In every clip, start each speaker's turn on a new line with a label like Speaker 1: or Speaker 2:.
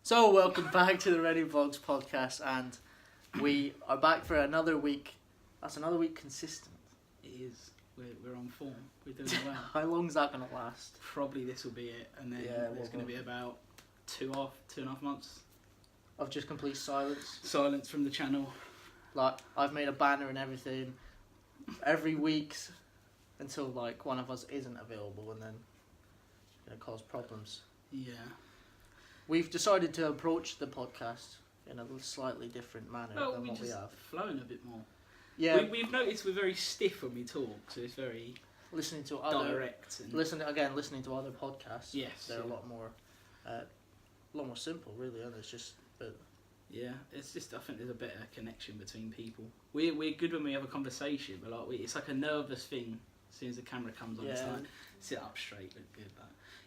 Speaker 1: So, welcome back to the Rennie Vlogs podcast, and we are back for another week. That's another week consistent.
Speaker 2: It is. We're on form. We're doing well.
Speaker 1: How long is that going to last?
Speaker 2: Probably this will be it, and then there's going to be about two and a half months
Speaker 1: Of just complete silence.
Speaker 2: silence from the channel.
Speaker 1: Like, I've made a banner and everything every week until like one of us isn't available, and then it's going to cause problems.
Speaker 2: Yeah.
Speaker 1: We've decided to approach the podcast in a slightly different manner than what we have.
Speaker 2: Flowing a bit more.
Speaker 1: Yeah,
Speaker 2: We've noticed we're very stiff when we talk, so it's very
Speaker 1: listening to other
Speaker 2: direct. And
Speaker 1: listening to other podcasts.
Speaker 2: Yes,
Speaker 1: they're
Speaker 2: yeah.
Speaker 1: a lot more simple, really, and it's just.
Speaker 2: Yeah, it's just, I think there's a better connection between people. We're good when we have a conversation, but it's like a nervous thing as soon as the camera comes on.
Speaker 1: Yeah.
Speaker 2: It's like, sit up straight, look good.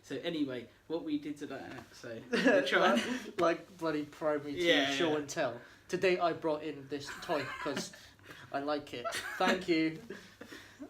Speaker 2: So anyway, what we did today, so we're trying...
Speaker 1: like bloody primary show and tell. Today I brought in this toy because I like it. Thank you.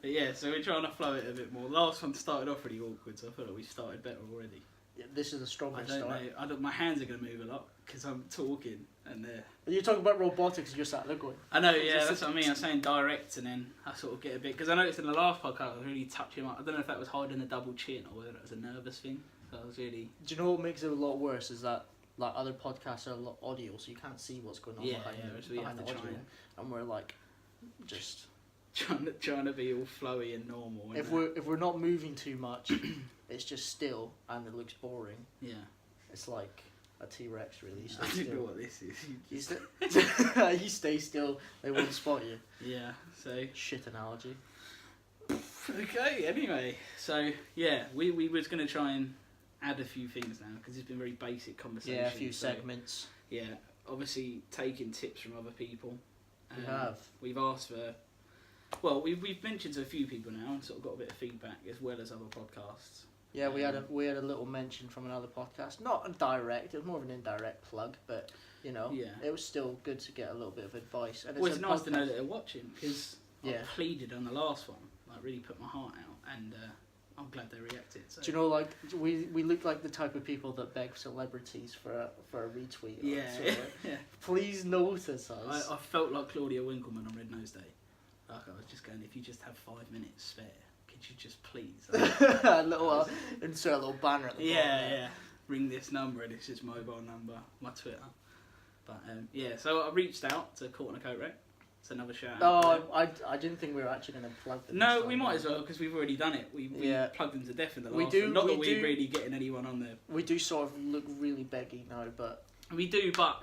Speaker 2: But yeah, so we're trying to flow it a bit more. Last one started off really awkward, so I feel like we started better already.
Speaker 1: Yeah, this is a stronger start.
Speaker 2: I don't. My hands are going to move a lot because I'm talking and
Speaker 1: You're talking about robotics. You're sat there going.
Speaker 2: I know. Yeah, that's what I mean. I'm saying direct, and then I sort of get a bit because I noticed in the last podcast I was really touching up. I don't know if that was hiding the double chin or whether it was a nervous thing. So I was really.
Speaker 1: Do you know what makes it a lot worse is that like other podcasts are a lot audio, so you can't see what's going on behind the audio, and we're like just
Speaker 2: trying to be all flowy and normal.
Speaker 1: If we're not moving too much, it's just still and it looks boring.
Speaker 2: Yeah.
Speaker 1: It's like a T-Rex, really.
Speaker 2: I don't know what this is.
Speaker 1: You stay still, they won't spot you.
Speaker 2: Yeah, so...
Speaker 1: Shit analogy.
Speaker 2: Okay, anyway. So, yeah, we was going to try and add a few things now, because it's been very basic conversation.
Speaker 1: Yeah, a few segments.
Speaker 2: Yeah, obviously taking tips from other people.
Speaker 1: We have.
Speaker 2: We've asked for... Well, we've mentioned to a few people now and sort of got a bit of feedback, as well as other podcasts.
Speaker 1: Yeah, we had a little mention from another podcast. Not a direct, it was more of an indirect plug, but you know, it was still good to get a little bit of advice. And
Speaker 2: it's nice to know that they're watching because I
Speaker 1: Yeah.
Speaker 2: pleaded on the last one, like really put my heart out, and I'm glad they reacted. So.
Speaker 1: Do you know, like we look like the type of people that beg celebrities for a retweet.
Speaker 2: Yeah, yeah.
Speaker 1: Please notice us.
Speaker 2: I felt like Claudia Winkleman on Red Nose Day. Like I was just going, if you just have 5 minutes spare, could you just please?
Speaker 1: Insert a little banner at the bottom.
Speaker 2: Yeah. Ring this number, and it's his mobile number, my Twitter. But yeah, so I reached out to Caught in a Coat Wreck. It's another shout out.
Speaker 1: Oh, I didn't think we were actually going to plug them.
Speaker 2: No, we might as well because we've already done it. We plugged them to death in the last one. Not that we're really getting anyone on there.
Speaker 1: We do sort of look really beggy now, but
Speaker 2: we do, but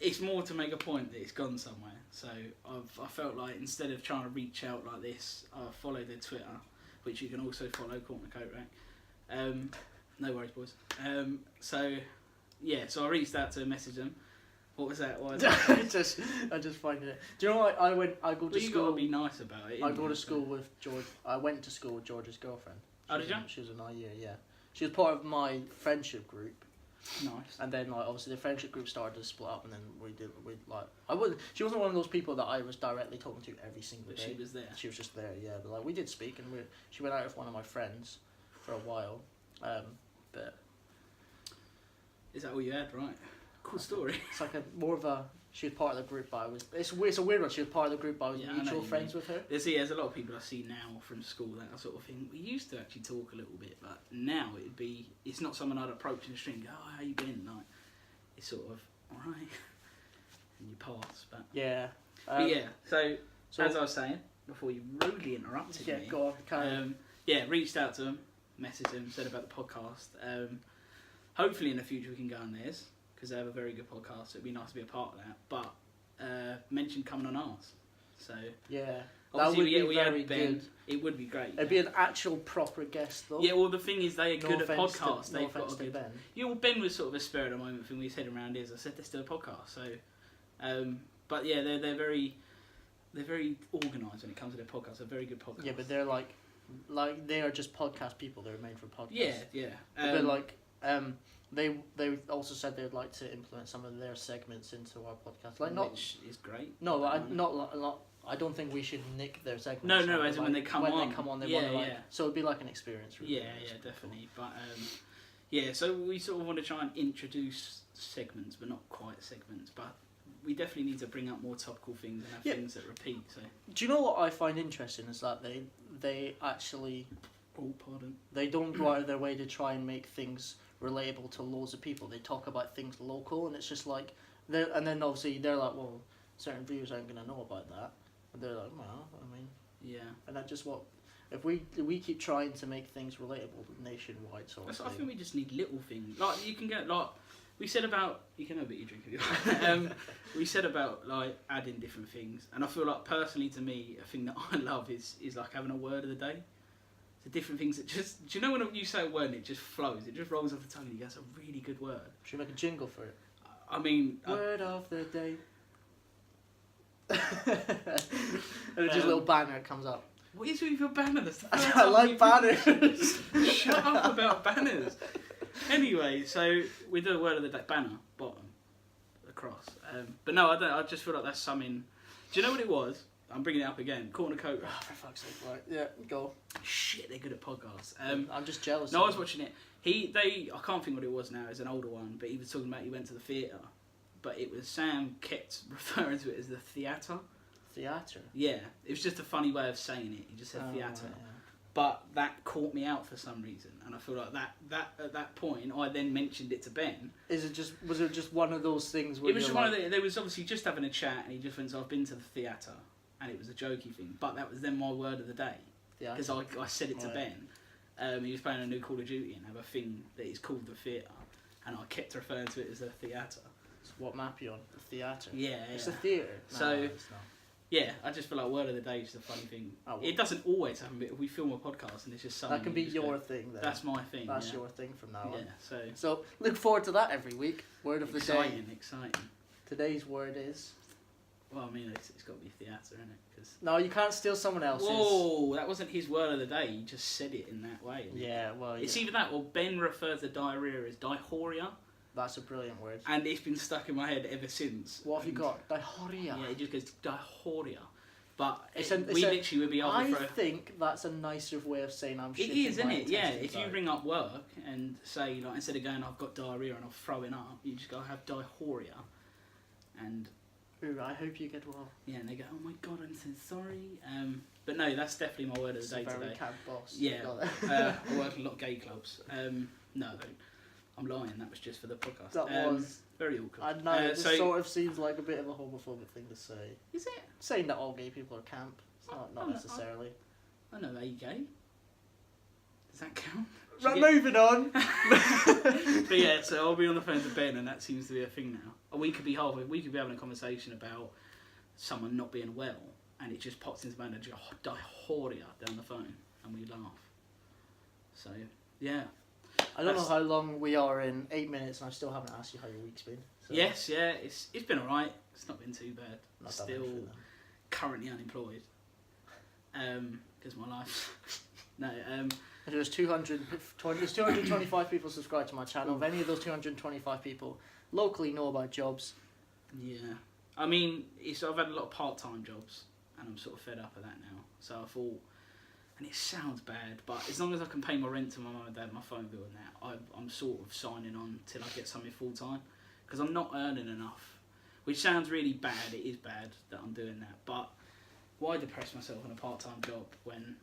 Speaker 2: it's more to make a point that it's gone somewhere. So I felt like instead of trying to reach out like this, I followed their Twitter, which you can also follow, Caught in a Coat Rack. No worries, boys. So I reached out to message them. What was that? Why
Speaker 1: I just find it. Do you know what? I go to school.
Speaker 2: You got to be nice about it.
Speaker 1: I go to school with George. I went to school with George's girlfriend.
Speaker 2: Oh, did you?
Speaker 1: She was in our year, yeah. She was part of my friendship group.
Speaker 2: Nice.
Speaker 1: And then, like, obviously, the friendship group started to split up, and then she wasn't one of those people that I was directly talking to every single day.
Speaker 2: She was there.
Speaker 1: She was just there, yeah. But like, we did speak, and she went out with one of my friends for a while. But
Speaker 2: is that all you had? Right. Cool story.
Speaker 1: It's like she was part of the group, but it's a weird one. She was part of the group, but I was mutual friends with her.
Speaker 2: There's a lot of people I see now from school, that sort of thing. We used to actually talk a little bit, but now it's not someone I'd approach in the street and go, oh, how you been? Like, it's sort of, alright, and you pass. But
Speaker 1: yeah.
Speaker 2: So as I was saying, before you rudely interrupted me.
Speaker 1: Go on,
Speaker 2: reached out to them, messaged them, said about the podcast. Hopefully in the future we can go on theirs, because they have a very good podcast, so it'd be nice to be a part of that. But mentioned coming on ours, so
Speaker 1: yeah,
Speaker 2: that would be very
Speaker 1: Ben.
Speaker 2: Good. It would be great.
Speaker 1: It'd be an actual proper guest, though.
Speaker 2: Yeah, well, the thing is, they are good at podcasts.
Speaker 1: They've got a good.
Speaker 2: Ben. Yeah, well, Ben was sort of a spur of the moment thing we said around is I said there's still a podcast. So, but yeah, they're very organised when it comes to their podcasts. They're very good podcasts.
Speaker 1: Yeah, but they're like they are just podcast people. They're made for podcasts.
Speaker 2: Yeah.
Speaker 1: But like They also said they'd like to implement some of their segments into our podcast,
Speaker 2: which is great.
Speaker 1: No, I don't think we should nick their segments.
Speaker 2: No, as when they come on.
Speaker 1: They want to So it'd be like an experience. Really,
Speaker 2: yeah, definitely. But Yeah, so we sort of want to try and introduce segments, but not quite segments, but we definitely need to bring up more topical things and have things that repeat. So.
Speaker 1: Do you know what I find interesting is that they actually...
Speaker 2: Oh, pardon.
Speaker 1: They don't go out of their way to try and make things relatable to loads of people. They talk about things local, and it's just like... And then obviously they're like, well, certain viewers aren't going to know about that. And they're like, well, I mean...
Speaker 2: Yeah.
Speaker 1: And that's just what... If we keep trying to make things relatable nationwide, sort of
Speaker 2: I
Speaker 1: thing.
Speaker 2: think we just need little things. Like, you can get, like... We said about... You can have a bit you drink if you want. We said about, like, adding different things. And I feel like, personally, to me, a thing that I love is like having a word of the day. The different things that just... Do you know when you say a word and it just flows? It just rolls off the tongue and you go, that's a really good word.
Speaker 1: Should we make a jingle for it?
Speaker 2: I mean...
Speaker 1: Word of the day. And it's just a little banner that comes up.
Speaker 2: What is with your banners?
Speaker 1: I like banners.
Speaker 2: Shut up about banners. Anyway, so we do a word of the day. Banner, bottom, across. But no, I don't. I just feel like that's something... Do you know what it was? I'm bringing it up again. Corner coat.
Speaker 1: Oh, for fuck's sake, right. Yeah, go.
Speaker 2: Shit, they're good at podcasts.
Speaker 1: I'm just jealous.
Speaker 2: No, I was watching it. I can't think what it was now. It's an older one, but he was talking about he went to the theatre. But it was Sam kept referring to it as the theatre.
Speaker 1: Theatre?
Speaker 2: Yeah, it was just a funny way of saying it. He just said theatre.
Speaker 1: Right, yeah.
Speaker 2: But that caught me out for some reason, and I feel like that at that point, I then mentioned it to Ben.
Speaker 1: Was it just one of those things where
Speaker 2: it was just one of the... They was obviously just having a chat, and he just went, so I've been to the theatre, and it was a jokey thing. But that was then my word of the day. Because I said it to Ben. He was playing a new Call of Duty and have a thing that is called the theatre, and I kept referring to it as the theatre.
Speaker 1: So what map are you on? The theatre?
Speaker 2: Yeah.
Speaker 1: It's a theatre.
Speaker 2: So...
Speaker 1: No, it's not.
Speaker 2: Yeah, I just feel like word of the day is a funny thing.
Speaker 1: Oh, well.
Speaker 2: It doesn't always happen, but if we film a podcast and it's just something...
Speaker 1: That can be your thing then.
Speaker 2: That's my thing,
Speaker 1: That's your thing from now on.
Speaker 2: Yeah,
Speaker 1: so look forward to that every week. Word of the day.
Speaker 2: Exciting.
Speaker 1: Today's word is...
Speaker 2: Well, I mean, it's got to be theatre, isn't it? Cause...
Speaker 1: No, you can't steal someone else's.
Speaker 2: Whoa, that wasn't his word of the day. He just said it in that way.
Speaker 1: Yeah, well,
Speaker 2: It's either that or Ben refers to diarrhea as diarrhea.
Speaker 1: That's a brilliant word.
Speaker 2: And it's been stuck in my head ever since.
Speaker 1: What have you got? Diarrhea.
Speaker 2: Yeah, it just goes diarrhea. But
Speaker 1: we
Speaker 2: literally would be able
Speaker 1: I
Speaker 2: to...
Speaker 1: think that's a nicer way of saying I'm shitting.
Speaker 2: It is, isn't it? Yeah, if you
Speaker 1: out.
Speaker 2: ring up work and say, like, instead of going, I've got diarrhea and I'm throwing up, you just go, I have diarrhea. And...
Speaker 1: Ooh, I hope you get well.
Speaker 2: Yeah, and they go, oh my god, I'm so sorry. But no, that's definitely my word of the day today.
Speaker 1: Cab boss.
Speaker 2: Yeah, I work in a lot of gay clubs. No, I'm lying, that was just for the podcast.
Speaker 1: That was...
Speaker 2: Very awkward.
Speaker 1: I know, it sort of seems like a bit of a homophobic thing to say.
Speaker 2: Is it?
Speaker 1: Saying that all gay people are camp. It's not necessarily.
Speaker 2: I know, are you gay? Does that count?
Speaker 1: Right, moving on.
Speaker 2: But yeah, so I'll be on the phone to Ben, and that seems to be a thing now. We could be having a conversation about someone not being well, and it just pops into my head, diarrhea down the phone, and we laugh. So, yeah.
Speaker 1: I don't know how long we are in, 8 minutes, and I still haven't asked you how your week's been. So.
Speaker 2: Yes, yeah, it's been alright. It's not been too bad.
Speaker 1: Not
Speaker 2: Still currently unemployed. Because my life... No,
Speaker 1: There's 225 people subscribed to my channel. If any of those 225 people locally know about jobs...
Speaker 2: Yeah. I mean, I've had a lot of part-time jobs, and I'm sort of fed up of that now. So I thought... And it sounds bad, but as long as I can pay my rent to my mum and dad, my phone bill and that, I'm sort of signing on till I get something full-time. Because I'm not earning enough. Which sounds really bad, it is bad that I'm doing that. But why depress myself in a part-time job when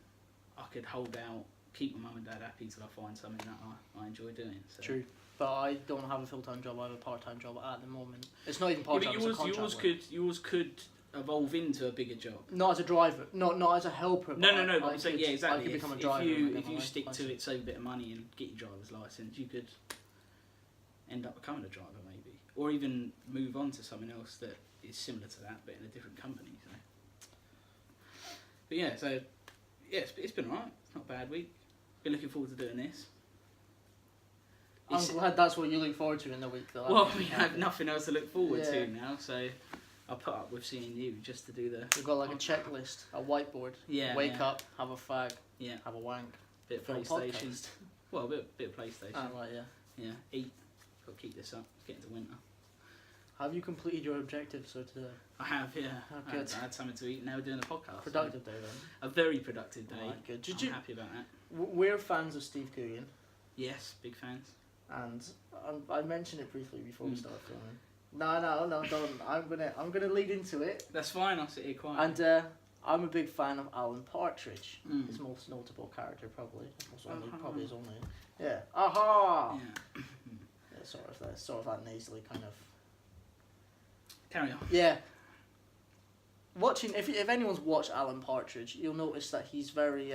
Speaker 2: I could hold out, keep my mum and dad happy till I find something that I enjoy doing. So.
Speaker 1: True. But I don't have a full-time job, I have a part-time job at the moment. It's not even part-time, it's a contract work.
Speaker 2: Yours could evolve into a bigger job.
Speaker 1: Not as a driver, not as a helper.
Speaker 2: No, but I'm saying, yeah, exactly.
Speaker 1: I could become a driver.
Speaker 2: If you stick to it, save a bit of money and get your driver's licence, you could end up becoming a driver maybe. Or even move on to something else that is similar to that, but in a different company. So. But yeah, it's been alright. It's not a bad week. Been looking forward to doing this.
Speaker 1: I'm glad that's what you look forward to in the week, though.
Speaker 2: Well, we have nothing else to look forward to now, so I'll put up with seeing you just to do the...
Speaker 1: We've got like a checklist, a whiteboard.
Speaker 2: Yeah.
Speaker 1: Wake up, have a fag, have a wank.
Speaker 2: Bit of PlayStation. Well, a bit of PlayStation.
Speaker 1: Oh, right, yeah.
Speaker 2: Yeah, eat. Got to keep this up. It's getting to winter.
Speaker 1: Have you completed your objective so today?
Speaker 2: I have, yeah.
Speaker 1: Oh, good.
Speaker 2: I had something to eat. Now we're doing a podcast.
Speaker 1: Productive day then.
Speaker 2: A very productive day.
Speaker 1: Right, good.
Speaker 2: I'm happy about that.
Speaker 1: We're fans of Steve Coogan.
Speaker 2: Yes, big fans.
Speaker 1: and I mentioned it briefly before we started filming. No, don't. I'm gonna lead into it.
Speaker 2: That's fine. I'll sit here quiet.
Speaker 1: And I'm a big fan of Alan Partridge. His most notable character, probably. Probably his only. Yeah. Aha.
Speaker 2: Yeah.
Speaker 1: Yeah, sort of that nasally kind of.
Speaker 2: Carry on.
Speaker 1: Yeah. Watching, if anyone's watched Alan Partridge, you'll notice that he's very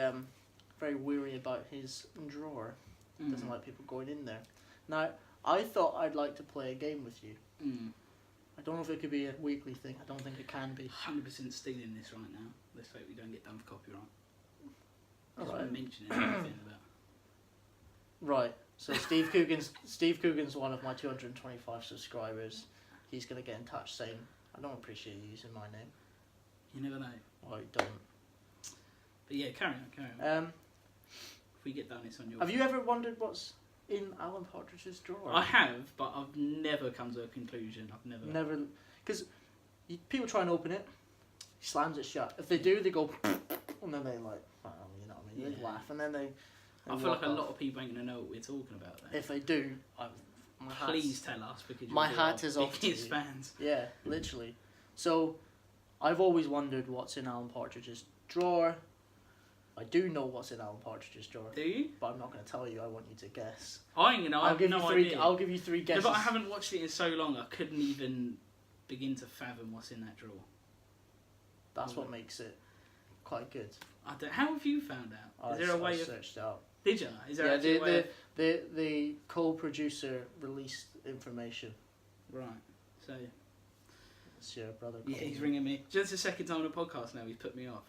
Speaker 1: weary about his drawer. Doesn't like people going in there. Now, I thought I'd like to play a game with you. I don't know if it could be a weekly thing. I don't think it can be.
Speaker 2: 100% stealing this right now. Let's hope we don't get done for copyright. That's
Speaker 1: Alright.
Speaker 2: what I'm mentioning anything about.
Speaker 1: Right. So Steve Coogan's one of my 225 subscribers. He's gonna get in touch saying, "I don't appreciate you using my name."
Speaker 2: You never know.
Speaker 1: I don't.
Speaker 2: But yeah, carry on. If we get done, it's on your.
Speaker 1: Have you ever wondered what's in Alan Partridge's drawer?
Speaker 2: I have, but I've never come to a conclusion. I've never.
Speaker 1: Because people try and open it, he slams it shut. If they do, they go, and then they like, you know what I mean? They laugh, and then they
Speaker 2: I feel like a lot of people ain't gonna know what we're talking about. Then.
Speaker 1: If they do,
Speaker 2: Please tell us because
Speaker 1: my hat is off to you.
Speaker 2: Biggest fans.
Speaker 1: Yeah, literally. So, I've always wondered what's in Alan Partridge's drawer. I do know what's in Alan Partridge's drawer.
Speaker 2: Do you?
Speaker 1: But I'm not going to tell you. I want you to guess.
Speaker 2: I ain't gonna. I have no idea.
Speaker 1: I'll give you three guesses.
Speaker 2: No, but I haven't watched it in so long. I couldn't even begin to fathom what's in that drawer.
Speaker 1: That's what makes it quite good.
Speaker 2: How have you found out? Is there a way
Speaker 1: I
Speaker 2: of?
Speaker 1: searched it out.
Speaker 2: Did you? Is there actually a way of...
Speaker 1: the co-producer released information.
Speaker 2: Right. So.
Speaker 1: It's your brother.
Speaker 2: Yeah, he's ringing me. Just the second time on the podcast now. He's put me off.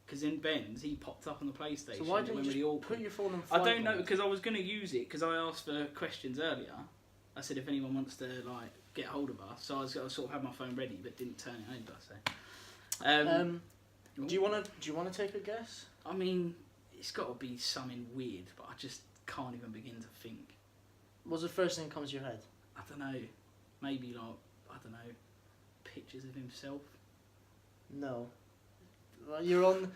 Speaker 2: Because in Ben's, he popped up on the PlayStation.
Speaker 1: So why didn't you just put your phone on
Speaker 2: I don't know, because I was going to use it, because I asked for questions earlier. I said if anyone wants to like get hold of us, so I sort of had my phone ready, but didn't turn it over. So,
Speaker 1: do you want to take a guess?
Speaker 2: I mean, it's got to be something weird, but I just can't even begin to think.
Speaker 1: What's the first thing that comes to your head?
Speaker 2: I don't know. Maybe like pictures of himself.
Speaker 1: No. You're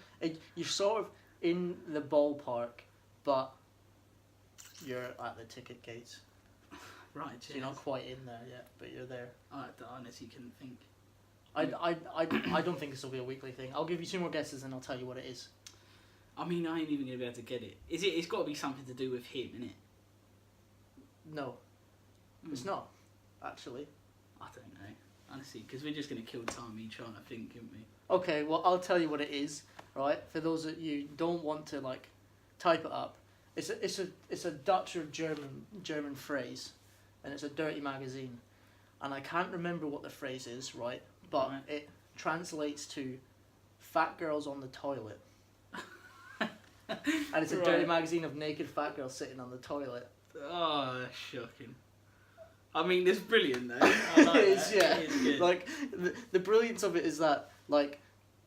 Speaker 1: sort of in the ballpark, but you're at the ticket gates.
Speaker 2: Right.
Speaker 1: So you're not quite in there yet, but you're there.
Speaker 2: I honestly couldn't think.
Speaker 1: I don't think this will be a weekly thing. I'll give you two more guesses and I'll tell you what it is.
Speaker 2: I mean, I ain't even gonna be able to get it. It's got to be something to do with him, innit?
Speaker 1: No, it's not. Actually,
Speaker 2: I don't know. Honestly, because we're just gonna kill time each trying to think, aren't we?
Speaker 1: Okay, well I'll tell you what it is. Right, for those that you don't want to like type it up, it's a Dutch or German phrase, and it's a dirty magazine, and I can't remember what the phrase is. Right, but it translates to "fat girls on the toilet." And it's a dirty magazine of naked fat girls sitting on the toilet.
Speaker 2: Oh, that's shocking. I mean, it's brilliant though. I like
Speaker 1: It is,
Speaker 2: that.
Speaker 1: yeah.
Speaker 2: It is good.
Speaker 1: Like the brilliance of it is that like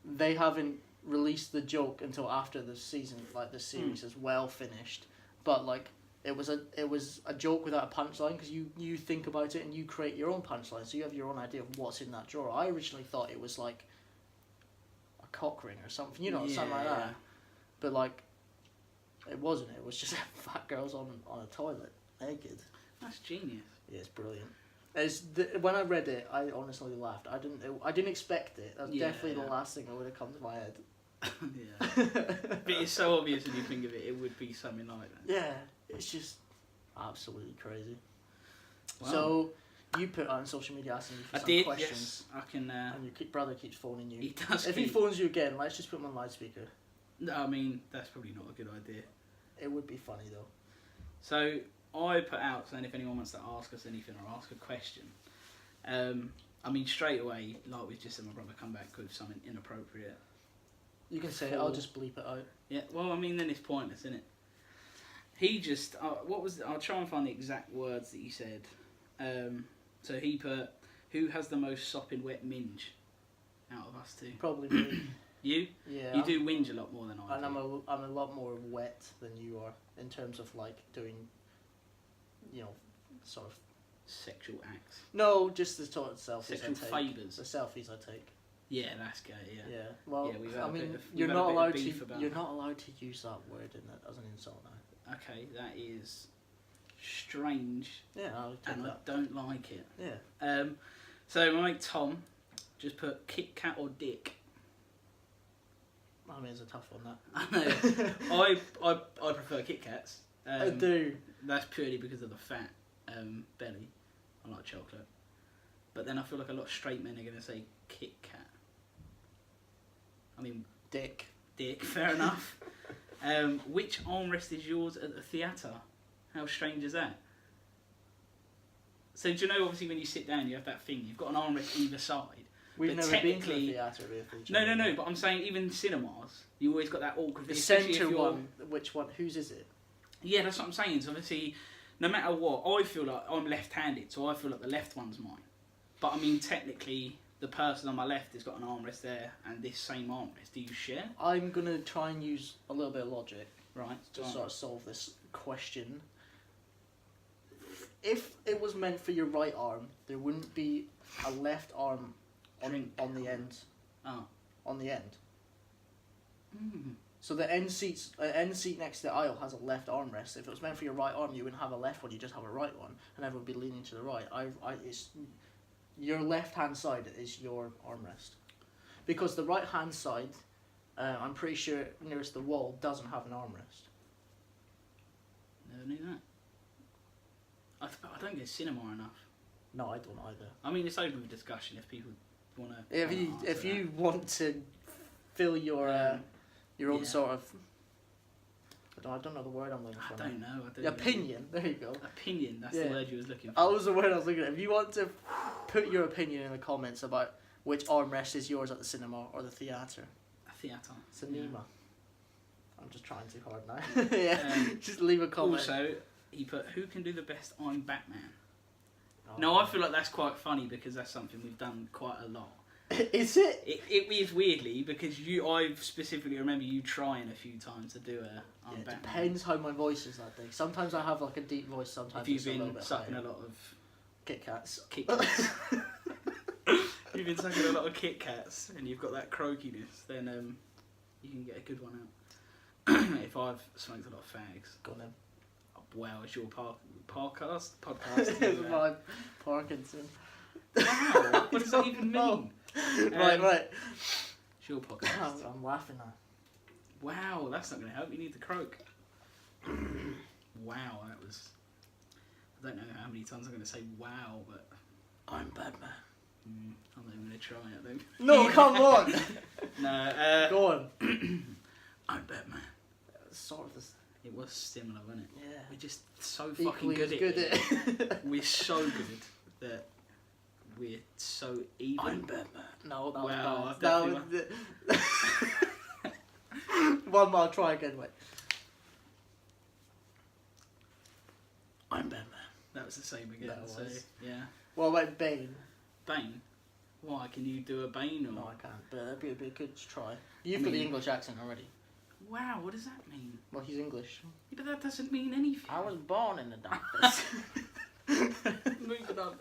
Speaker 1: they haven't released the joke until after the season, like the series is well finished. But like it was a joke without a punchline because you think about it and you create your own punchline, so you have your own idea of what's in that drawer. I originally thought it was like a cock ring or something, something like that. But like. It wasn't. It was just fat girls on a toilet, naked.
Speaker 2: That's genius.
Speaker 1: Yeah, it's brilliant. When I read it, I honestly laughed. I didn't expect it. That's definitely the last thing that would have come to my head.
Speaker 2: Yeah. But it's so obvious when you think of it. It would be something like that.
Speaker 1: Yeah, it's just absolutely crazy.
Speaker 2: Wow.
Speaker 1: So you put on social media asking you for some questions.
Speaker 2: Yes, I can.
Speaker 1: And your brother keeps phoning you.
Speaker 2: He does.
Speaker 1: If he phones you again, let's just put him on loudspeaker.
Speaker 2: No, I mean that's probably not a good idea.
Speaker 1: It would be funny though.
Speaker 2: So I put out saying if anyone wants to ask us anything or ask a question. I mean straight away, like we just said, my brother come back with something inappropriate.
Speaker 1: You can say it. I'll just bleep it out.
Speaker 2: Yeah. Well, I mean then it's pointless, isn't it? He just I'll try and find the exact words that he said. So he put, "Who has the most sopping wet minge out of us two?"
Speaker 1: Probably me.
Speaker 2: You?
Speaker 1: Yeah.
Speaker 2: You do whinge a lot more than I
Speaker 1: And
Speaker 2: do.
Speaker 1: I'm a lot more wet than you are in terms of like doing, sort of
Speaker 2: sexual acts.
Speaker 1: No, just the sort of selfies
Speaker 2: Sexual
Speaker 1: I take.
Speaker 2: favours.
Speaker 1: The selfies I take.
Speaker 2: Yeah, that's gay. Yeah.
Speaker 1: Yeah. Well,
Speaker 2: Yeah, we've had
Speaker 1: I
Speaker 2: a
Speaker 1: mean,
Speaker 2: bit of-
Speaker 1: you're
Speaker 2: we've had a
Speaker 1: not
Speaker 2: bit of
Speaker 1: allowed
Speaker 2: beef
Speaker 1: to.
Speaker 2: about
Speaker 1: You're
Speaker 2: that.
Speaker 1: not allowed to use that word as an insult now.
Speaker 2: Okay, that is strange,
Speaker 1: Yeah, I'll take
Speaker 2: and
Speaker 1: that.
Speaker 2: I don't like it.
Speaker 1: Yeah.
Speaker 2: So my mate Tom just put Kit Kat or Dick.
Speaker 1: I mean, it's a tough one, that.
Speaker 2: I know. I prefer Kit Kats.
Speaker 1: I do.
Speaker 2: That's purely because of the fat belly. I like chocolate. But then I feel like a lot of straight men are going to say Kit Kat. I mean,
Speaker 1: Dick.
Speaker 2: Fair enough. Which armrest is yours at the theatre? How strange is that? So do you know, obviously when you sit down you have that thing, you've got an armrest either side.
Speaker 1: We've
Speaker 2: but
Speaker 1: never been to a
Speaker 2: technically-
Speaker 1: theatre with each
Speaker 2: No,
Speaker 1: other.
Speaker 2: but I'm saying even cinemas, you always got that awkward
Speaker 1: The
Speaker 2: thing, especially
Speaker 1: centre
Speaker 2: if you're-
Speaker 1: one, which one? Whose is it?
Speaker 2: Yeah, that's what I'm saying. So obviously, no matter what, I feel like I'm left-handed, so I feel like the left one's mine. But I mean, technically, the person on my left has got an armrest there, and this same armrest. Do you share?
Speaker 1: I'm going to try and use a little bit of logic
Speaker 2: Right.
Speaker 1: to sort of solve this question. If it was meant for your right arm, there wouldn't be a left arm on the end.
Speaker 2: Oh.
Speaker 1: On the end.
Speaker 2: Mm.
Speaker 1: So the end seat next to the aisle has a left armrest. If it was meant for your right arm, you wouldn't have a left one. You just have a right one, and everyone would be leaning to the right. It's your left hand side is your armrest, because the right hand side, I'm pretty sure nearest the wall doesn't have an armrest.
Speaker 2: Never knew that. I don't get cinema enough.
Speaker 1: No, I don't either.
Speaker 2: I mean, it's open for discussion if people want to.
Speaker 1: If you want to fill your own
Speaker 2: yeah.
Speaker 1: sort of, I don't know the word I'm looking for.
Speaker 2: I don't know.
Speaker 1: Opinion. There you go.
Speaker 2: Opinion. That's
Speaker 1: Yeah.
Speaker 2: the word you was looking for.
Speaker 1: That was the word I was looking at. If you want to put your opinion in the comments about which armrest is yours at the cinema or the theatre.
Speaker 2: A theatre.
Speaker 1: Cinema.
Speaker 2: Yeah.
Speaker 1: I'm just trying too hard now. Yeah. Just leave a comment.
Speaker 2: Also, he put, who can do the best I'm Batman?
Speaker 1: Oh.
Speaker 2: No, I feel like that's quite funny because that's something we've done quite a lot.
Speaker 1: Is it?
Speaker 2: It is weirdly because I specifically remember you trying a few times to do a I'm
Speaker 1: It
Speaker 2: Batman.
Speaker 1: depends how my voice is that day. Sometimes I have like a deep voice, sometimes
Speaker 2: If
Speaker 1: it's
Speaker 2: you've
Speaker 1: a little
Speaker 2: been
Speaker 1: bit
Speaker 2: sucking
Speaker 1: higher.
Speaker 2: a lot of
Speaker 1: Kit Kats.
Speaker 2: Kit Kats. You've been sucking a lot of Kit Kats and you've got that croakiness, then you can get a good one out. If I've smoked a lot of fags.
Speaker 1: Go on then.
Speaker 2: Oh, wow, it's your podcast?
Speaker 1: It's my Parkinson.
Speaker 2: Wow, what does that even mean?
Speaker 1: Right.
Speaker 2: It's your podcast.
Speaker 1: I'm laughing now.
Speaker 2: Wow, that's not going to help. You need the croak. Wow, that was... I don't know how many times I'm going to say wow, but...
Speaker 1: I'm Batman.
Speaker 2: I'm not even going to try it, I think.
Speaker 1: No, come on!
Speaker 2: No,
Speaker 1: Go on.
Speaker 2: I'm Batman.
Speaker 1: Sort of this.
Speaker 2: It was similar, wasn't it?
Speaker 1: Yeah.
Speaker 2: We're just so fucking
Speaker 1: Equally
Speaker 2: good
Speaker 1: as
Speaker 2: at
Speaker 1: good
Speaker 2: it.
Speaker 1: at it.
Speaker 2: We're so good that we're so even.
Speaker 1: I'm Batman. No, that
Speaker 2: Wow,
Speaker 1: was
Speaker 2: I've
Speaker 1: bad. One more, try again, wait. I'm Batman.
Speaker 2: That was the same again,
Speaker 1: That
Speaker 2: so
Speaker 1: was.
Speaker 2: yeah.
Speaker 1: What about Bane?
Speaker 2: Bane? Why, can you do a Bane or...?
Speaker 1: No, I can't, but that'd be a good try. You've
Speaker 2: I
Speaker 1: got the
Speaker 2: mean-
Speaker 1: English accent already.
Speaker 2: Wow, what does that mean?
Speaker 1: Well, he's English.
Speaker 2: Yeah, but that doesn't mean anything.
Speaker 1: I was born in the darkness.
Speaker 2: Moving on.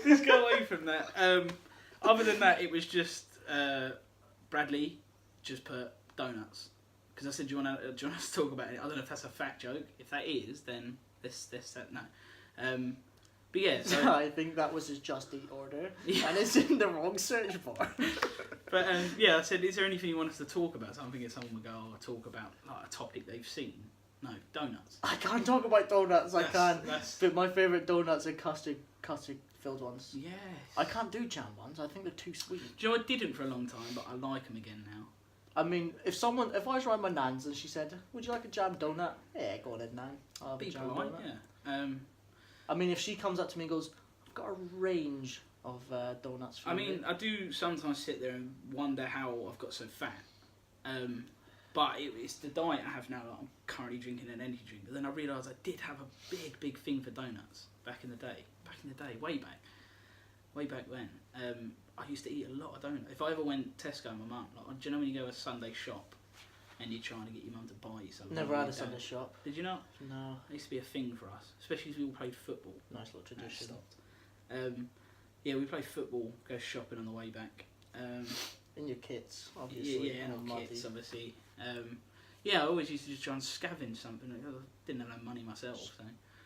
Speaker 2: Let's go away from that. Other than that, it was just Bradley just put donuts because I said, do you want us to talk about it? I don't know if that's a fat joke. If that is, then let's no. But yeah, so,
Speaker 1: I think that was his Just Eat order,
Speaker 2: Yeah.
Speaker 1: and it's in the wrong search bar.
Speaker 2: but yeah, I said, is there anything you want us to talk about? So I'm thinking someone would go, oh, talk about like a topic they've seen. No, donuts.
Speaker 1: I can't talk about donuts. I can't.
Speaker 2: That's,
Speaker 1: But my favourite donuts are custard filled ones.
Speaker 2: yes.
Speaker 1: I can't do jam ones. I think they're too sweet.
Speaker 2: Do you know I didn't for a long time, but I like them again now.
Speaker 1: I mean, if I was around my nan's and she said, "Would you like a jam donut?" Yeah, go on then, nan. I'll have a
Speaker 2: Be
Speaker 1: jam
Speaker 2: polite,
Speaker 1: donut.
Speaker 2: yeah.
Speaker 1: I mean, if she comes up to me and goes, "I've got a range of donuts for
Speaker 2: I
Speaker 1: you."
Speaker 2: mean, I do sometimes sit there and wonder how I've got so fat. But it's the diet I have now that I'm currently drinking an energy drink. But then I realised I did have a big thing for donuts back in the day. Way back when. I used to eat a lot of donuts. If I ever went Tesco, my mum, like, do you know when you go to a Sunday shop and you're trying to get your mum to buy you something?
Speaker 1: Never had a
Speaker 2: You
Speaker 1: Sunday
Speaker 2: don't-
Speaker 1: shop.
Speaker 2: Did you not?
Speaker 1: No.
Speaker 2: It used to be a thing for us, especially as we all played football.
Speaker 1: Nice little
Speaker 2: That
Speaker 1: tradition.
Speaker 2: stopped. Yeah, we play football, go shopping on the way back.
Speaker 1: In your kits, obviously.
Speaker 2: Yeah, and
Speaker 1: all
Speaker 2: our
Speaker 1: muddy.
Speaker 2: kids, obviously. Yeah, I always used to just try and scavenge something. I didn't have no money myself, so.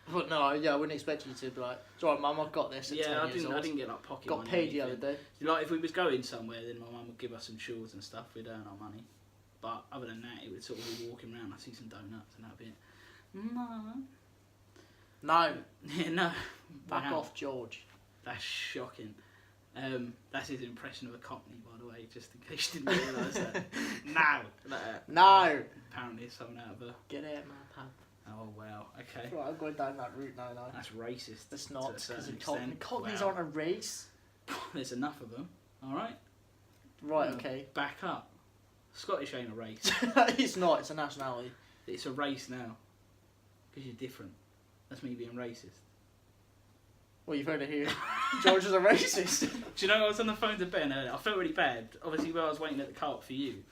Speaker 1: But no, yeah, I wouldn't expect you to be like, sorry, Mum, I've got this at 10
Speaker 2: I
Speaker 1: years
Speaker 2: didn't.
Speaker 1: old.
Speaker 2: I didn't get like pocket
Speaker 1: Got
Speaker 2: money or
Speaker 1: paid the other
Speaker 2: anything.
Speaker 1: day.
Speaker 2: Like if we was going somewhere, then my mum would give us some chores and stuff. We'd earn our money. But other than that, it would sort of be walking around. I see some donuts and that'd be it. Mum.
Speaker 1: No.
Speaker 2: Yeah, no.
Speaker 1: Back
Speaker 2: Wow.
Speaker 1: off, George.
Speaker 2: That's shocking. That's his impression of a Cockney, by the way, just in case you didn't realise that. No! Like that.
Speaker 1: No!
Speaker 2: Apparently it's someone out of a...
Speaker 1: Get out, my pal.
Speaker 2: Oh, wow, okay.
Speaker 1: Right, I'm going down that route now.
Speaker 2: That's racist.
Speaker 1: It's
Speaker 2: to
Speaker 1: not,
Speaker 2: a
Speaker 1: because
Speaker 2: certain
Speaker 1: Cockneys
Speaker 2: extent.
Speaker 1: aren't a race.
Speaker 2: There's enough of them, alright?
Speaker 1: Right, okay.
Speaker 2: Back up. Scottish ain't a race.
Speaker 1: It's not, it's a nationality.
Speaker 2: It's a race now. Because you're different. That's me being racist.
Speaker 1: Well, you've heard it here. George is a racist.
Speaker 2: Do you know, I was on the phone to Ben earlier. I felt really bad. Obviously, while I was waiting at the car for you,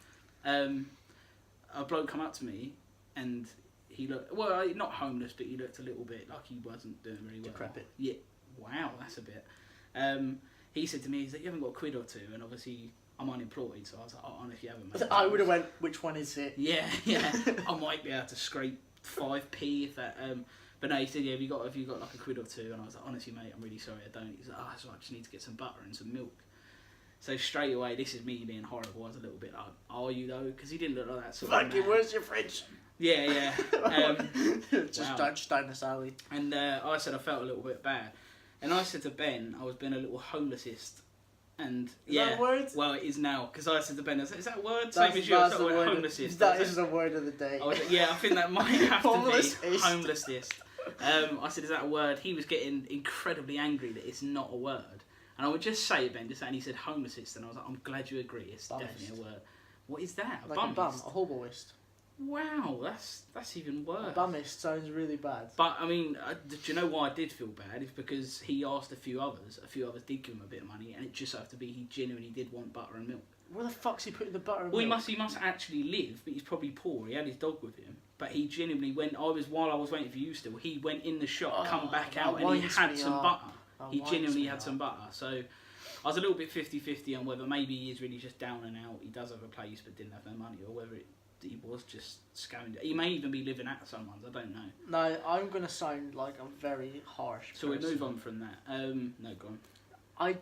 Speaker 2: a bloke come up to me and he looked, well, not homeless, but he looked a little bit like he wasn't doing very well.
Speaker 1: Decrepit.
Speaker 2: Yeah. Wow, that's a bit. He said to me, he's like, you haven't got a quid or two, and obviously I'm unemployed, so I was like, oh, honestly, you haven't, mate.
Speaker 1: I would have went, which one is it?
Speaker 2: Yeah. I might be able to scrape 5p if that. But no, he said, yeah, have you got like a quid or two? And I was like, honestly, mate, I'm really sorry, I don't. He's like, oh, so I just need to get some butter and some milk. So straight away, this is me being horrible. I was a little bit like, are you though? Because he didn't look like that sort of
Speaker 1: Fucking,
Speaker 2: man.
Speaker 1: where's your fridge?
Speaker 2: Yeah.
Speaker 1: Just
Speaker 2: Wow.
Speaker 1: down this alley.
Speaker 2: And I said I felt a little bit bad. And I said to Ben, I was being a little homelessist. And
Speaker 1: Is
Speaker 2: yeah,
Speaker 1: that a word?
Speaker 2: well, it is now. Because I said to Ben, is that a word?
Speaker 1: That's-
Speaker 2: Same as you, I
Speaker 1: that's
Speaker 2: thought
Speaker 1: the
Speaker 2: we were
Speaker 1: word of-
Speaker 2: homelessist.
Speaker 1: That is the word of the day.
Speaker 2: I was like, yeah, I think that might have to be
Speaker 1: Homelessist.
Speaker 2: homelessist. I said, is that a word? He was getting incredibly angry that it's not a word. And I would just say it, Ben, and he said homelessist, and I was like, I'm glad you agree, it's
Speaker 1: Bummist.
Speaker 2: definitely a word. What is that? A
Speaker 1: Like a bum,
Speaker 2: bummist?
Speaker 1: a hoboist.
Speaker 2: Wow, that's even worse.
Speaker 1: A bummist sounds really bad.
Speaker 2: But I mean, do you know why I did feel bad? It's because he asked a few others did give him a bit of money, and it just so happened to be he genuinely did want butter and milk.
Speaker 1: Where the fuck's he putting the butter and
Speaker 2: Well,
Speaker 1: milk?
Speaker 2: he must actually live, but he's probably poor. He had his dog with him, but he genuinely while I was waiting for you still, he went in the shop, come back
Speaker 1: that
Speaker 2: out, and he
Speaker 1: winds
Speaker 2: had
Speaker 1: me
Speaker 2: some
Speaker 1: up.
Speaker 2: butter.
Speaker 1: That
Speaker 2: He
Speaker 1: winds
Speaker 2: genuinely
Speaker 1: me
Speaker 2: had
Speaker 1: up.
Speaker 2: some butter. So I was a little bit 50-50 on whether maybe he is really just down and out, he does have a place but didn't have no money, or whether he was just scavenging. He may even be living at someone's, I don't know.
Speaker 1: No, I'm going to sound like a very harsh
Speaker 2: So we
Speaker 1: person.
Speaker 2: move on from that. No, go on.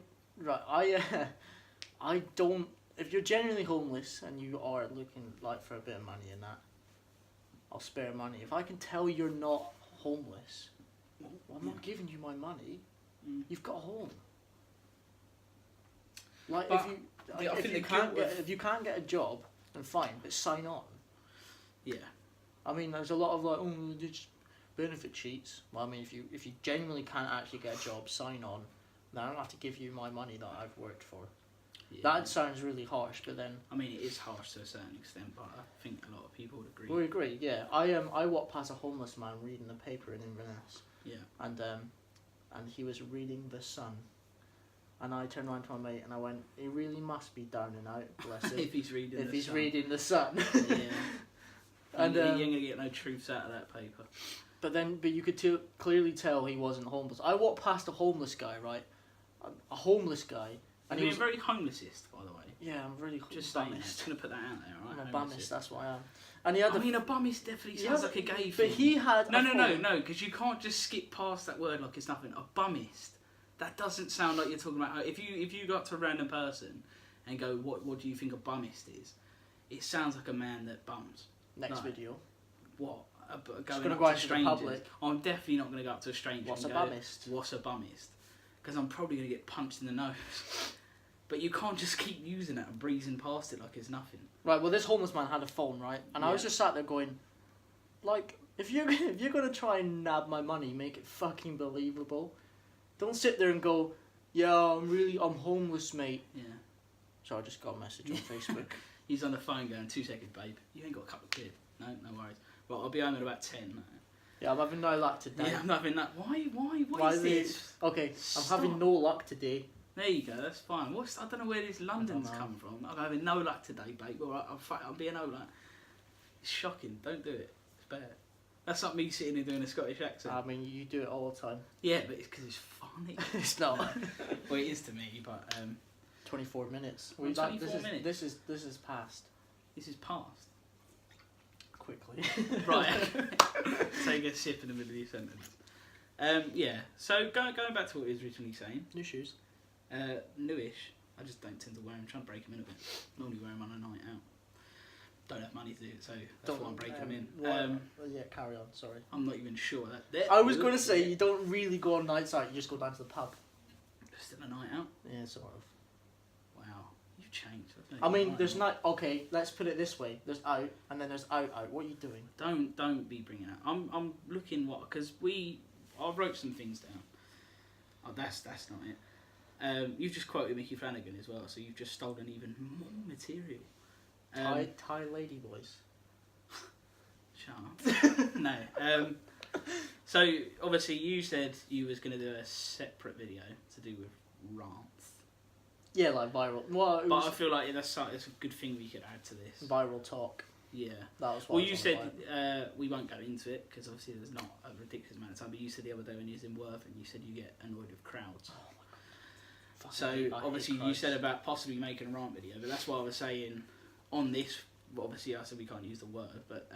Speaker 1: I don't... If you're genuinely homeless and you are looking like for a bit of money and that, I'll spare money. If I can tell you're not homeless, well, I'm not giving you my money.
Speaker 2: Mm.
Speaker 1: You've got a home. Like,
Speaker 2: But
Speaker 1: if you can't get a job, then fine, but sign on.
Speaker 2: Yeah.
Speaker 1: I mean, there's a lot of like, oh, there's benefit sheets. Well, I mean, if you genuinely can't actually get a job, sign on. Then I don't have to give you my money that I've worked for.
Speaker 2: Yeah.
Speaker 1: That sounds really harsh, but then
Speaker 2: I mean, it is harsh to a certain extent, but I think a lot of people would agree.
Speaker 1: we agree. Yeah, I walked past a homeless man reading the paper in Inverness,
Speaker 2: Yeah.
Speaker 1: and he was reading The Sun, and I turned around to my mate and I went, he really must be down and out, bless him.
Speaker 2: If he's reading
Speaker 1: if
Speaker 2: the
Speaker 1: he's
Speaker 2: Sun.
Speaker 1: reading The Sun.
Speaker 2: Yeah.
Speaker 1: And
Speaker 2: you ain't gonna get no truths out of that paper.
Speaker 1: But you could clearly tell he wasn't homeless. I walked past a homeless guy, right? A homeless guy. And
Speaker 2: And
Speaker 1: he
Speaker 2: you're
Speaker 1: was,
Speaker 2: very homelessist, by the way.
Speaker 1: yeah, I'm really
Speaker 2: Just saying that.
Speaker 1: bummist.
Speaker 2: Just gonna put that out there,
Speaker 1: I'm
Speaker 2: right?
Speaker 1: a bummist, that's what I am. And he had
Speaker 2: I mean, a bummist definitely sounds like a gay
Speaker 1: But
Speaker 2: thing.
Speaker 1: he had
Speaker 2: No, because you can't just skip past that word like it's nothing. A bummist. That doesn't sound like you're talking about. If you go up to a random person and go, what do you think a bummist is? It sounds like a man that bums.
Speaker 1: Next
Speaker 2: Like,
Speaker 1: video.
Speaker 2: What?
Speaker 1: Just
Speaker 2: Going
Speaker 1: gonna
Speaker 2: up
Speaker 1: go
Speaker 2: to
Speaker 1: out to the
Speaker 2: strangers.
Speaker 1: public.
Speaker 2: I'm definitely not going to go up to a stranger
Speaker 1: What's
Speaker 2: and
Speaker 1: a
Speaker 2: go,
Speaker 1: bummist?
Speaker 2: What's a bummist? Because I'm probably going to get punched in the nose. But you can't just keep using it and breezing past it like it's nothing.
Speaker 1: Right, well, this homeless man had a phone, right? And I was
Speaker 2: Yeah.
Speaker 1: just sat there going, like, if you're gonna try and nab my money, make it fucking believable. Don't sit there and go, yeah, I'm homeless, mate.
Speaker 2: Yeah.
Speaker 1: So I just got a message on Facebook.
Speaker 2: He's on the phone going, 2 seconds, babe. You ain't got a couple of quid. No worries. Right, I'll be home in about 10.
Speaker 1: Yeah, I'm having no luck today.
Speaker 2: Yeah, I'm having that. Why? What
Speaker 1: Why
Speaker 2: is this?
Speaker 1: Okay,
Speaker 2: Stop.
Speaker 1: I'm having no luck today.
Speaker 2: There you go, that's fine. I don't know where this London's
Speaker 1: know.
Speaker 2: come from. I'm having no luck today, babe. Alright, I'm being no luck. It's shocking. Don't do it. It's bad. That's like me sitting here doing a Scottish accent.
Speaker 1: I mean, you do it all the time.
Speaker 2: Yeah, but it's because it's funny.
Speaker 1: It's not.
Speaker 2: Well, it is to me, but
Speaker 1: 24 minutes.
Speaker 2: Oh, 24 minutes.
Speaker 1: This is past
Speaker 2: this is past.
Speaker 1: quickly.
Speaker 2: Right. Take a sip in the middle of your sentence. Yeah. So going back to what he was originally saying.
Speaker 1: New shoes.
Speaker 2: Newish. I just don't tend to wear them. I'm trying to break them in a bit. Normally wear them on a night out. Don't have money to do it, so that's why I'm breaking them in.
Speaker 1: Yeah, carry on. Sorry.
Speaker 2: I'm not even sure that.
Speaker 1: I was going to say you don't really go on nights out. You just go down to the pub.
Speaker 2: Still a night out.
Speaker 1: Yeah, sort of.
Speaker 2: Wow, you've changed.
Speaker 1: I mean, there's night. Okay, let's put it this way. There's out, and then there's out. What are you doing?
Speaker 2: Don't be bringing out. I'm looking because I wrote some things down. Oh, that's not it. You've just quoted Mickey Flanagan as well, so you've just stolen even more material.
Speaker 1: Thai lady boys.
Speaker 2: Shut up. No. So obviously you said you was going to do a separate video to do with rants.
Speaker 1: Yeah, like viral. Well,
Speaker 2: but I feel like that's a good thing we could add to this.
Speaker 1: Viral talk.
Speaker 2: Yeah.
Speaker 1: That was.
Speaker 2: Well, you said we won't go into it because obviously there's not a ridiculous amount of time. But you said the other day when you was in Worthing, you said you get annoyed with crowds. Oh my god. So obviously you said about possibly making a rant video, but that's what I was saying on this. Well, obviously I said we can't use the word, but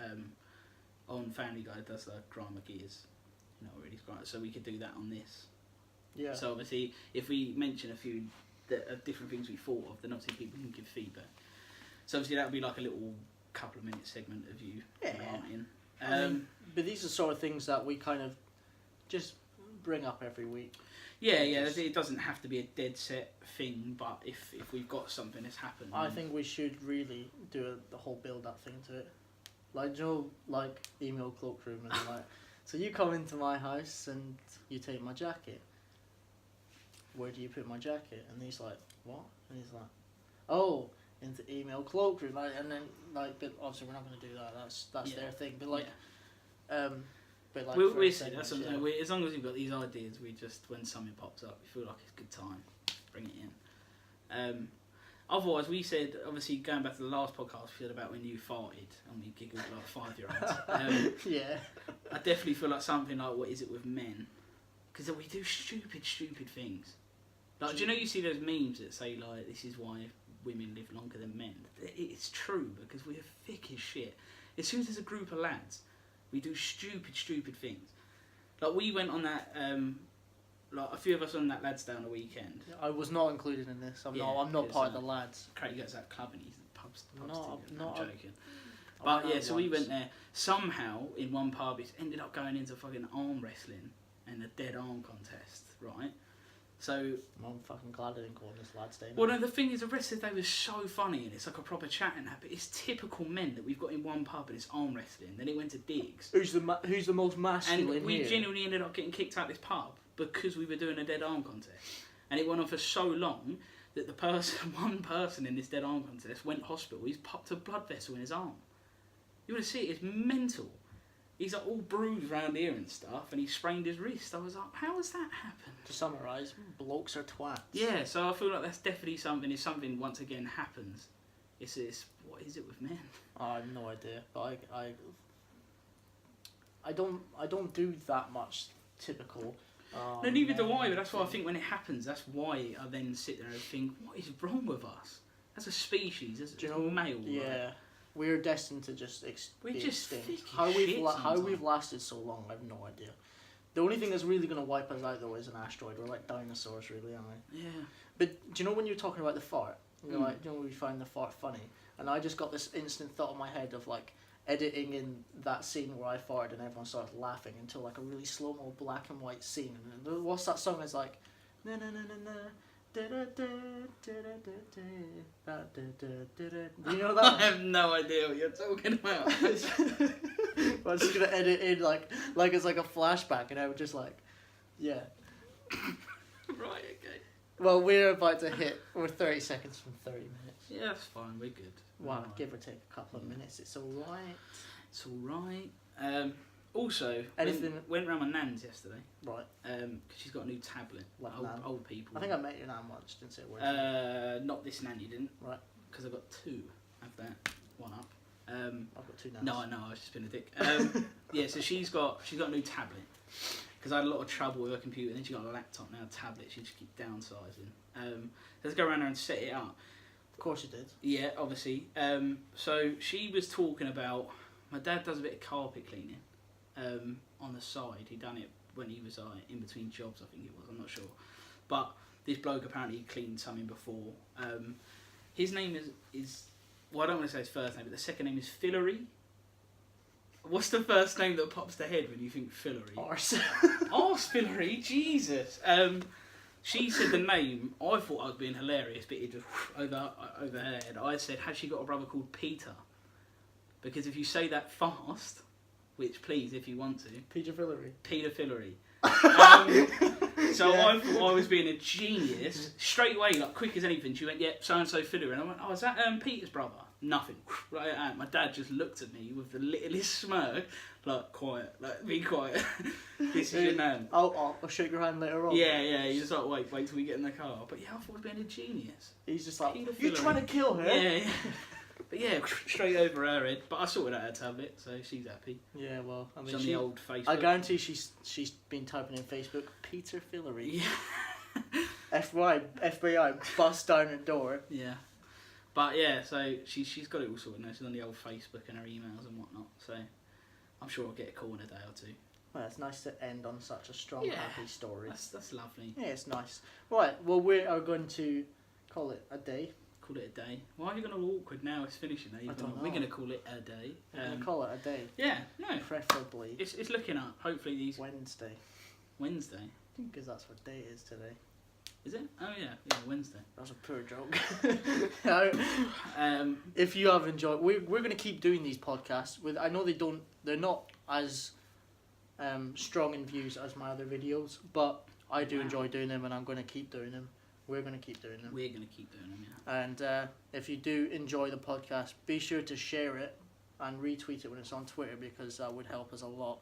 Speaker 2: on Family Guy does the drama gears, really great. So we could do that on this.
Speaker 1: Yeah.
Speaker 2: So obviously if we mention a few different things we thought of, then obviously people can give feedback. So obviously that would be like a little couple of minute segment of you ranting.
Speaker 1: But these are sort of things that we kind of just bring up every week.
Speaker 2: Yeah, it doesn't have to be a dead set thing, but if we've got something that's happened...
Speaker 1: I think we should really do the whole build-up thing to it. Like, like email cloakroom and like, so you come into my house and you take my jacket. Where do you put my jacket? And he's like, what? And he's like, oh, into email cloakroom. Like, and then, like, but obviously we're not going to do that. That's their thing. But like, but like,
Speaker 2: we'll see. That's something. As long as we've got these ideas, we just when something pops up, we feel like it's a good time, bring it in. Otherwise, we said obviously going back to the last podcast, we said about when you farted and we giggled like 5-year-olds.
Speaker 1: Yeah.
Speaker 2: I definitely feel like something like what is it with men? Because we do stupid things. Like, do you know you see those memes that say like this is why women live longer than men? It's true because we're thick as shit. As soon as there's a group of lads, we do stupid things. Like we went on that, like a few of us on that lads down a weekend.
Speaker 1: I was not included in this. I'm not part of the lads.
Speaker 2: Craig goes to that club and he's the pubs.
Speaker 1: No,
Speaker 2: I'm joking. But yeah, so we went there. Somehow in one pub, it ended up going into fucking arm wrestling and a dead arm contest, right? So
Speaker 1: I'm fucking glad I didn't go on this lads day.
Speaker 2: Well, no, the thing is, the rest of the day was so funny and it's like a proper chat and that, but it's typical men that we've got in one pub and it's arm wrestling. Then it went to digs.
Speaker 1: Who's the most masculine
Speaker 2: And we
Speaker 1: here?
Speaker 2: genuinely ended up getting kicked out of this pub because we were doing a dead arm contest, and it went on for so long that one person in this dead arm contest went hospital. He's popped a blood vessel in his arm. You want to see it? It's mental. He's like all bruised around here and stuff, and he sprained his wrist. I was like, how has that happened?
Speaker 1: To summarise, blokes are twats.
Speaker 2: Yeah, so I feel like that's definitely something. If something once again happens, it's what is it with men?
Speaker 1: I have no idea, but I don't do that much typical.
Speaker 2: No, neither do I. But that's why I think when it happens, that's why I then sit there and think, what is wrong with us as a species, as a male?
Speaker 1: Yeah.
Speaker 2: Right?
Speaker 1: We're destined to just
Speaker 2: we're just extinct.
Speaker 1: How we've lasted so long, I have no idea. The only thing that's really going to wipe us out though is an asteroid. We're like dinosaurs, really, aren't we?
Speaker 2: Yeah.
Speaker 1: But do you know when you're talking about the fart? You're like, do you know we find the fart funny? And I just got this instant thought in my head of like editing in that scene where I farted and everyone started laughing until like a really slow mo black and white scene. And what's that song? Is like, na na na na na. Do you know that?
Speaker 2: I have no idea what you're talking about.
Speaker 1: I'm just gonna edit in like it's like a flashback, and I would just like, yeah.
Speaker 2: Right. Okay.
Speaker 1: Well, we're 30 seconds from 30 minutes.
Speaker 2: Yeah, that's fine. We're good.
Speaker 1: Wow, give or take a couple of minutes. It's all right.
Speaker 2: It's all right. Also, went round my nan's yesterday.
Speaker 1: Right.
Speaker 2: Because she's got a new tablet.
Speaker 1: Like
Speaker 2: old people.
Speaker 1: I think I met your nan once. Didn't say a word.
Speaker 2: Not this nan, you didn't.
Speaker 1: Right.
Speaker 2: Because I've got two. Have that one up.
Speaker 1: I've got two nans.
Speaker 2: No, I was just being a dick. Yeah, so she's got a new tablet. Because I had a lot of trouble with her computer, and then she got a laptop, now a tablet. She just keeps downsizing. Let's go around there and set it up.
Speaker 1: Of course you did.
Speaker 2: Yeah, obviously. So she was talking about my dad does a bit of carpet cleaning. On the side, he done it when he was in between jobs, I think it was. I'm not sure, but this bloke apparently cleaned something before. His name is well, I don't want to say his first name, but the second name is Fillery. What's the first name that pops to head when you think Fillery?
Speaker 1: Arse.
Speaker 2: Arse Fillery, Jesus. She said the name. I thought I was being hilarious, but it just over her head. I said, has she got a brother called Peter? Because if you say that fast, which please, if you want to,
Speaker 1: Peter Fillery.
Speaker 2: Peter Fillery. So
Speaker 1: Yeah.
Speaker 2: I thought I was being a genius. Straight away, like quick as anything, she went, "Yep, so and so Fillery." And I went, "Oh, is that Peter's brother?" Nothing. Right out. My dad just looked at me with the littlest smirk, like quiet, like be quiet. This is your nan.
Speaker 1: I'll shake your hand later on.
Speaker 2: Yeah. He's just like, wait till we get in the car. But yeah, I thought I was being a genius.
Speaker 1: He's just like,
Speaker 2: Peter
Speaker 1: you're
Speaker 2: Fillery.
Speaker 1: trying to kill her.
Speaker 2: Yeah. But yeah, straight over her head. But I sorted out her tablet, so she's happy.
Speaker 1: Yeah, well, I
Speaker 2: She's
Speaker 1: mean,
Speaker 2: on the old Facebook.
Speaker 1: I guarantee she's been typing in Facebook, Peter Fillery.
Speaker 2: Yeah.
Speaker 1: FBI, bust down her door.
Speaker 2: Yeah. But yeah, so she's got it all sorted now. She's on the old Facebook and her emails and whatnot. So I'm sure I'll get a call in a day or two.
Speaker 1: Well, it's nice to end on such a strong,
Speaker 2: Yeah.
Speaker 1: happy story.
Speaker 2: That's lovely.
Speaker 1: Yeah, it's nice. Right, well, we are going to call it a day.
Speaker 2: Call it a day. Why are you going to be awkward now? It's finishing.
Speaker 1: I don't know.
Speaker 2: We're going to call it a day.
Speaker 1: We're going to call it a day.
Speaker 2: Yeah, no.
Speaker 1: Preferably
Speaker 2: It's looking up. Hopefully these
Speaker 1: Wednesday.
Speaker 2: Wednesday.
Speaker 1: Because that's what day it is today.
Speaker 2: Is it? Oh yeah, Wednesday.
Speaker 1: That was a poor joke.
Speaker 2: Um,
Speaker 1: If you have enjoyed, we're going to keep doing these podcasts. I know they're not as strong in views as my other videos, but I do enjoy doing them, and I'm going to keep doing them. We're going to keep doing them.
Speaker 2: We're going to keep doing them, yeah.
Speaker 1: And if you do enjoy the podcast, be sure to share it and retweet it when it's on Twitter, because that would help us a lot.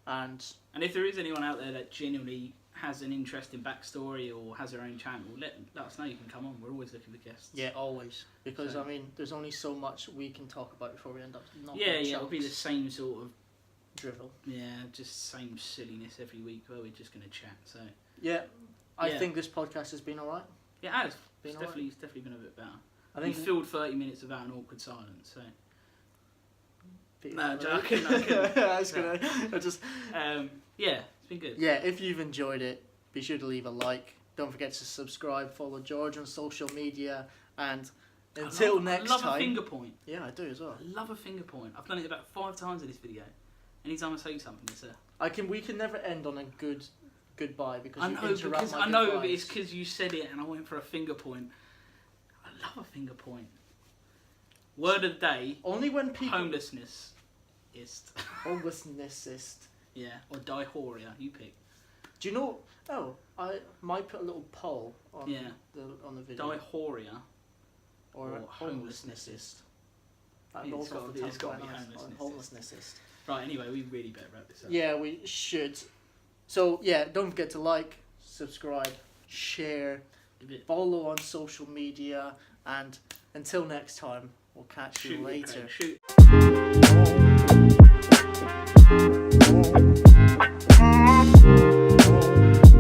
Speaker 1: And
Speaker 2: if there is anyone out there that genuinely has an interesting backstory or has their own channel, let us know. You can come on. We're always looking for guests.
Speaker 1: yeah, always, because
Speaker 2: So-
Speaker 1: I mean, there's only so much we can talk about before we end up not.
Speaker 2: Yeah, it'll be the same sort of
Speaker 1: drivel.
Speaker 2: just same silliness every week where we're just going to chat. So
Speaker 1: Yeah, I
Speaker 2: Yeah.
Speaker 1: think this podcast has been alright.
Speaker 2: yeah, it has.
Speaker 1: Been
Speaker 2: It's definitely been a bit better.
Speaker 1: I
Speaker 2: We
Speaker 1: think
Speaker 2: filled 30 minutes without an awkward silence. So
Speaker 1: Peter
Speaker 2: No,
Speaker 1: Fillery.
Speaker 2: I
Speaker 1: I was gonna. I just.
Speaker 2: yeah, it's been good.
Speaker 1: Yeah, if you've enjoyed it, be sure to leave a like. Don't forget to subscribe, follow George on social media, and until next
Speaker 2: I love
Speaker 1: time.
Speaker 2: a finger point.
Speaker 1: Yeah, I do as well.
Speaker 2: I love a finger point. I've done it about 5 times in this video. Anytime I say something, it's a.
Speaker 1: We can never end on a goodbye because
Speaker 2: I
Speaker 1: you
Speaker 2: know,
Speaker 1: interrupt
Speaker 2: because
Speaker 1: my
Speaker 2: I know, but
Speaker 1: goodbyes.
Speaker 2: it's because you said it and I went for a finger point. I love a finger point. Word of the day:
Speaker 1: Only when people
Speaker 2: homelessness.
Speaker 1: homelessnessist.
Speaker 2: Yeah, or diarrhea. You pick.
Speaker 1: Do you know? Oh, I might put a little poll on
Speaker 2: Yeah.
Speaker 1: the video.
Speaker 2: Diarrhea.
Speaker 1: or
Speaker 2: homelessnessist.
Speaker 1: That
Speaker 2: Yeah,
Speaker 1: rolls
Speaker 2: it's
Speaker 1: off
Speaker 2: gotta
Speaker 1: the
Speaker 2: be- it's
Speaker 1: tongue
Speaker 2: gotta
Speaker 1: quite
Speaker 2: be
Speaker 1: nice.
Speaker 2: homelessnessist.
Speaker 1: Homelessnessist.
Speaker 2: Right. Anyway, we really better wrap this up.
Speaker 1: Yeah, we should. So yeah, don't forget to like, subscribe, share,
Speaker 2: A bit-
Speaker 1: follow on social media, and until next time, we'll catch you
Speaker 2: Shoot,
Speaker 1: later.
Speaker 2: Craig, shoot.